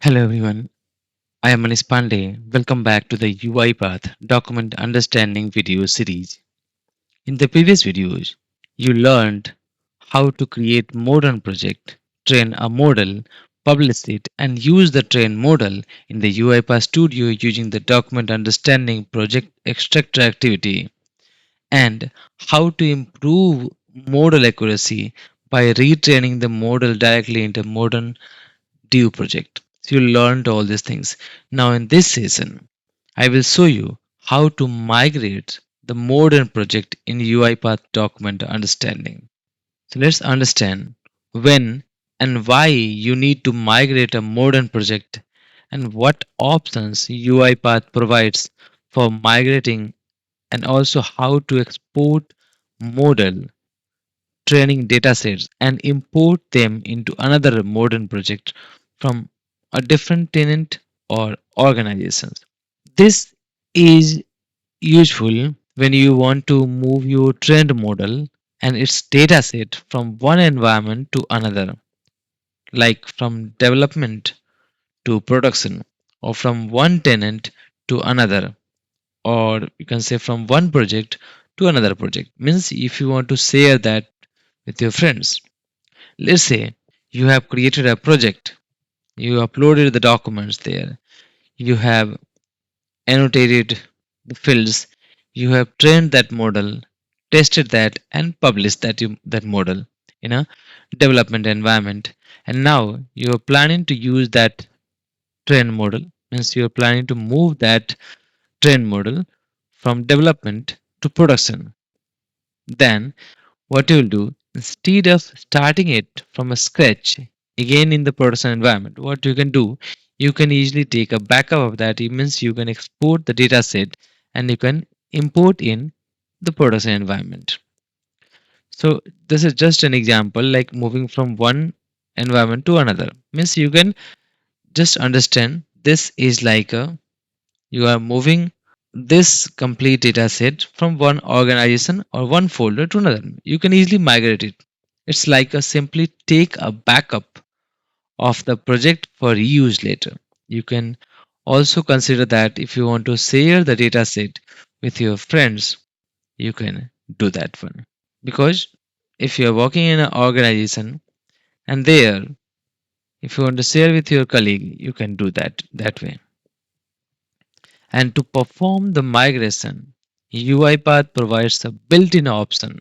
Hello everyone, I am Manish Pandey. Welcome back to the UiPath Document Understanding video series. In the previous videos, you learned how to create modern project, train a model, publish it, and use the train model in the UiPath Studio using the Document Understanding Project Extractor activity, and how to improve model accuracy by retraining the model directly into modern Due project. So you learned all these things. Now in this session, I will show you how to migrate the modern project in UiPath Document Understanding. So let's understand when and why you need to migrate a modern project and what options UiPath provides for migrating, and also how to export model training datasets and import them into another modern project from a different tenant or organizations. This is useful when you want to move your trend model and its dataset from one environment to another, like from development to production, or from one tenant to another, or you can say from one project to another project. Means if you want to share that with your friends. Let's say you have created a project, you uploaded the documents there, you have annotated the fields, you have trained that model, tested that, and published that model in a development environment. And now you are planning to use that train model, means you are planning to move that train model from development to production. Then what you will do, instead of starting it from a scratch again in the production environment, what you can do, you can easily take a backup of that. It means you can export the data set and you can import in the production environment. So this is just an example, like moving from one environment to another. Means you can just understand this is like a, you are moving this complete data set from one organization or one folder to another. You can easily migrate it. It's like a simply take a backup of the project for reuse later. You can also consider that if you want to share the data set with your friends, you can do that one. Because if you are working in an organization and there, if you want to share with your colleague, you can do that way. And to perform the migration, UiPath provides a built-in option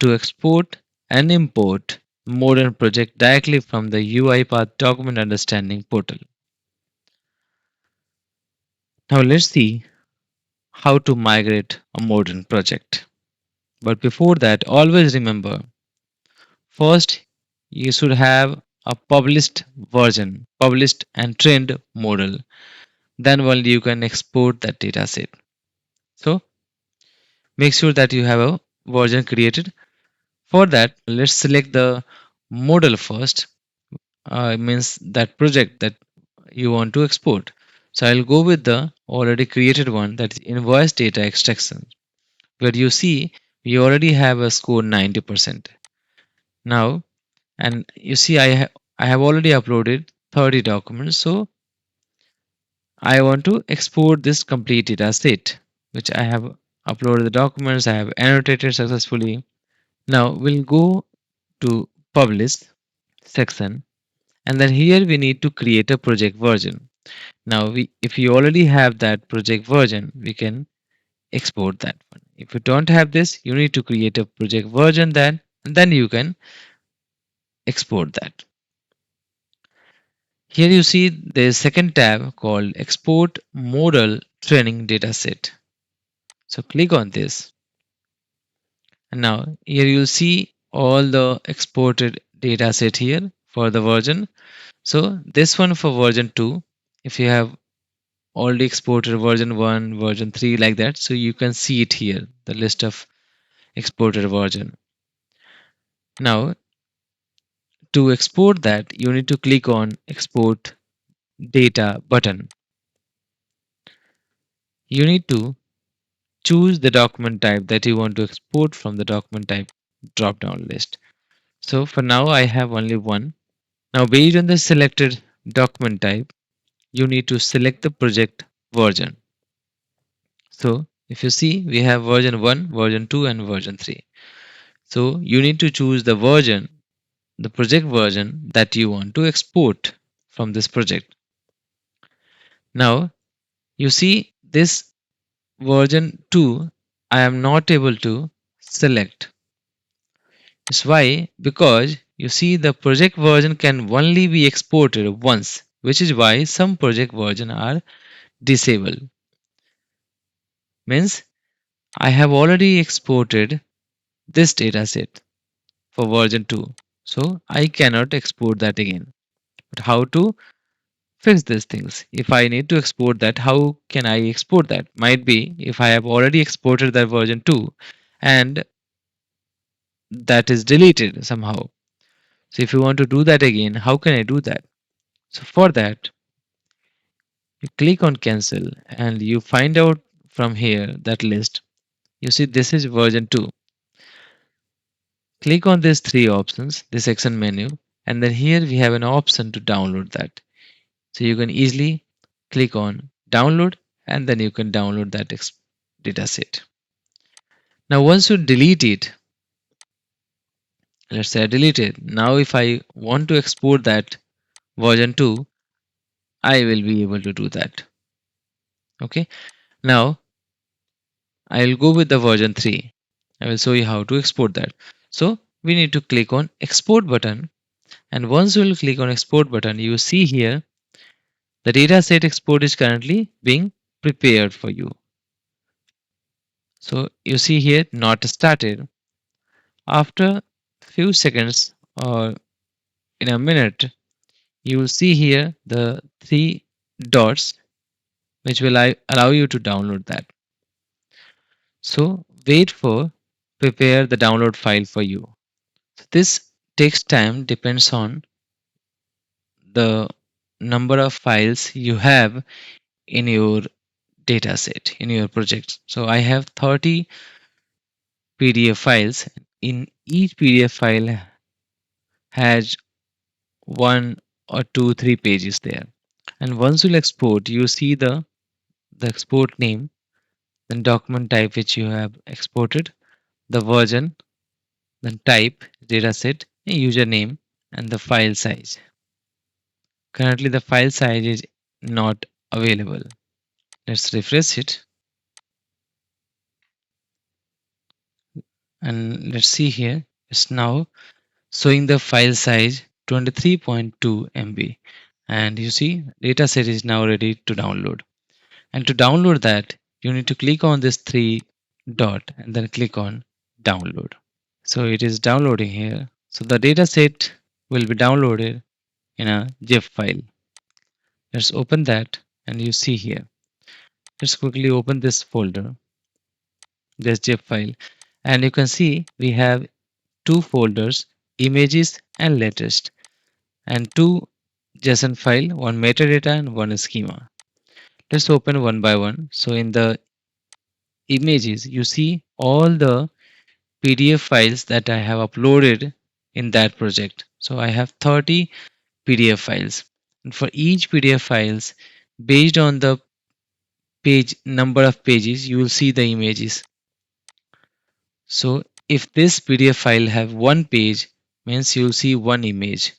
to export and import modern project directly from the UiPath Document Understanding portal. Now let's see how to migrate a modern project. But before that, always remember, first you should have a published version, published and trained model. Then only you can export that data set. So make sure that you have a version created. For that, let's select the model first. Means that project that you want to export. So I'll go with the already created one, that is invoice data extraction, where you see we already have a score 90%. Now, and you see I have already uploaded 30 documents. So I want to export this complete data set, which I have uploaded the documents, I have annotated successfully. Now we'll go to publish section, and then here we need to create a project version. Now if you already have that project version, we can export that one. If you don't have this, you need to create a project version, then and then you can export that. Here you see there's second tab called export model training dataset. So click on this, and now here you'll see all the exported dataset here for the version. So this one for version 2, if you have already exported version 1, version 3, like that, so you can see it here, the list of exported version. Now to export that, you need to click on export data button. You need to choose the document type that you want to export from the document type drop down list. So for now I have only one. Now based on the selected document type, you need to select the project version. So if you see, we have version 1, version 2, and version 3. So you need to choose the version, the project version that you want to export from this project. Now you see this version 2, I am not able to select. That's why, because you see the project version can only be exported once, which is why some project version are disabled. Means I have already exported this dataset for version 2. So I cannot export that again. But how to fix these things? If I need to export that, how can I export that? Might be if I have already exported that version 2 and that is deleted somehow. So if you want to do that again, how can I do that? So for that, you click on cancel and you find out from here that list. You see this is version 2. Click on these three options, this section menu, and then here we have an option to download that. So you can easily click on download and then you can download that dataset. Now once you delete it, let's say I delete it. Now if I want to export that version 2, I will be able to do that. Okay. Now I will go with the version 3. I will show you how to export that. So we need to click on export button, and once you will click on export button, you see here the dataset export is currently being prepared for you. So you see here not started. After few seconds or in a minute, you will see here the three dots which will allow you to download that. So wait for prepare the download file for you. So this takes time, depends on the number of files you have in your dataset in your project. So I have 30 PDF files. In each PDF file has one or two, three pages there. And once you export, you see the export name, then document type which you have exported, the version, then type, dataset, username, and the file size. Currently, the file size is not available. Let's refresh it and let's see here. It's now showing the file size 23.2 MB. And you see, dataset is now ready to download. And to download that, you need to click on this three dot and then click on download. So it is downloading here. So the dataset will be downloaded in a zip file. Let's open that and you see here. Let's quickly open this folder, this zip file. And you can see we have two folders, images and latest, and two JSON file, one metadata and one schema. Let's open one by one. So in the images, you see all the PDF files that I have uploaded in that project. So I have 30 PDF files. And for each PDF files, based on the page number of pages, you will see the images. So if this PDF file have one page, means you will see one image.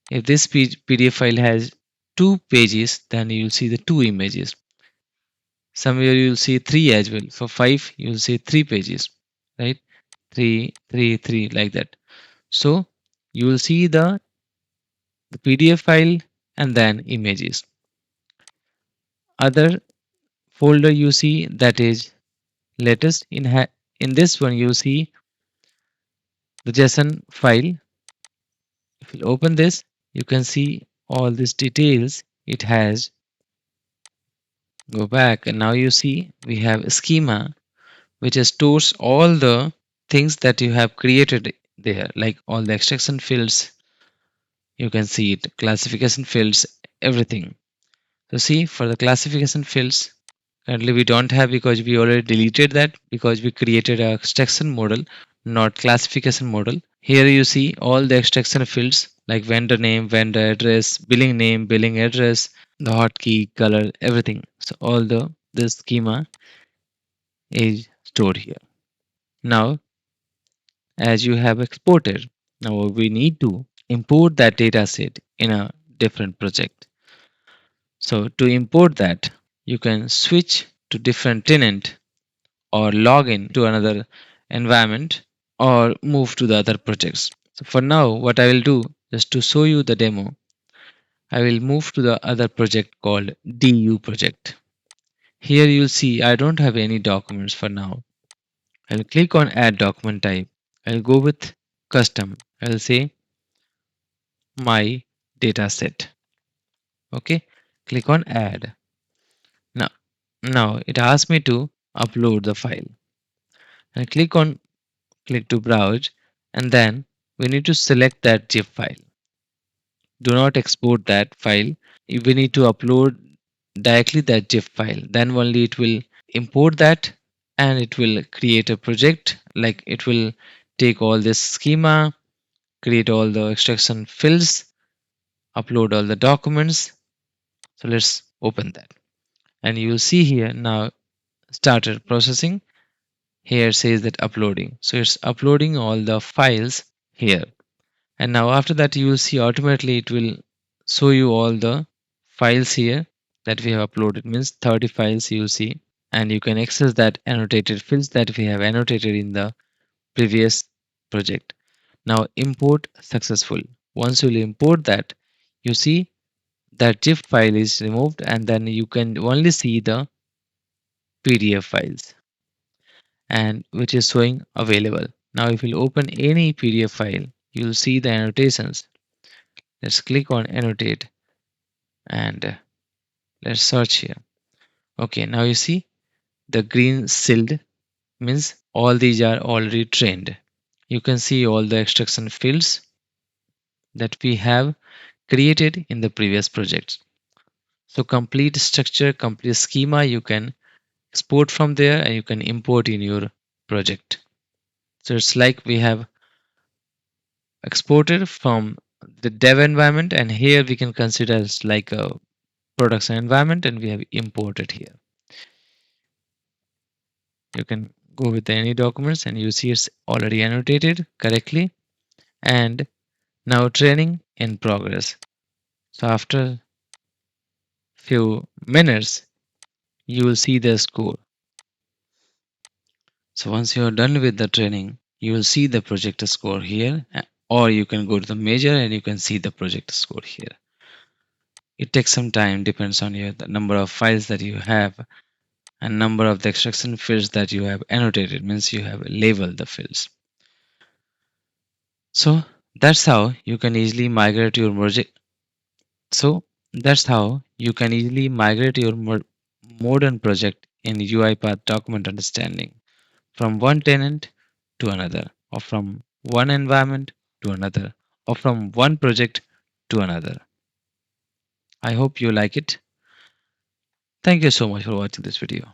If this PDF file has two pages, then you will see the two images. Somewhere you will see three as well. For five, you will see three pages, right? Three, three, three, like that. So you will see the PDF file and then images. Other folder you see that is latest. In this one you see the JSON file. If you open this, you can see all these details it has. Go back and now you see we have a schema which stores all the things that you have created there, like all the extraction fields. You can see it, classification fields, everything. So see, for the classification fields, currently we don't have because we already deleted that because we created a extraction model, not classification model. Here you see all the extraction fields like vendor name, vendor address, billing name, billing address, the hotkey, color, everything. So all the this schema is stored here. Now, as you have exported, now we need to import that data set in a different project. So to import that, you can switch to different tenant or log in to another environment or move to the other projects. So for now, what I will do, just to show you the demo, I will move to the other project called DU project. Here you'll see I don't have any documents for now. I'll click on add document type. I'll go with custom. I'll say my data set. Okay, click on add. Now, now it asks me to upload the file. And click to browse, and then we need to select that zip file. Do not export that file. We need to upload directly that zip file. Then only it will import that and it will create a project. Like it will take all this schema, create all the extraction fields, upload all the documents. So let's open that. And you will see here now started processing. Here says that uploading. So it's uploading all the files here. And now after that you will see automatically it will show you all the files here that we have uploaded, means 30 files you will see, and you can access that annotated fields that we have annotated in the previous project. Now import successful. Once you import that, you see that zip file is removed and then you can only see the PDF files and which is showing available. Now if you open any PDF file, you'll see the annotations. Let's click on annotate and let's search here. Okay, now you see the green sealed means all these are already trained. You can see all the extraction fields that we have created in the previous projects. So complete structure, complete schema you can export from there and you can import in your project. So it's like we have exported from the dev environment and here we can consider as like a production environment and we have imported here. You can go with any documents and you see it's already annotated correctly. And now training in progress. So after few minutes you will see the score. So once you are done with the training you will see the project score here, or you can go to the measure and you can see the project score here. It takes some time, depends on your the number of files that you have and number of the extraction fields that you have annotated, means you have labeled the fields. So that's how you can easily migrate your project. So that's how you can easily migrate your modern project in UiPath Document Understanding from one tenant to another, or from one environment to another, or from one project to another. I hope you like it. Thank you so much for watching this video.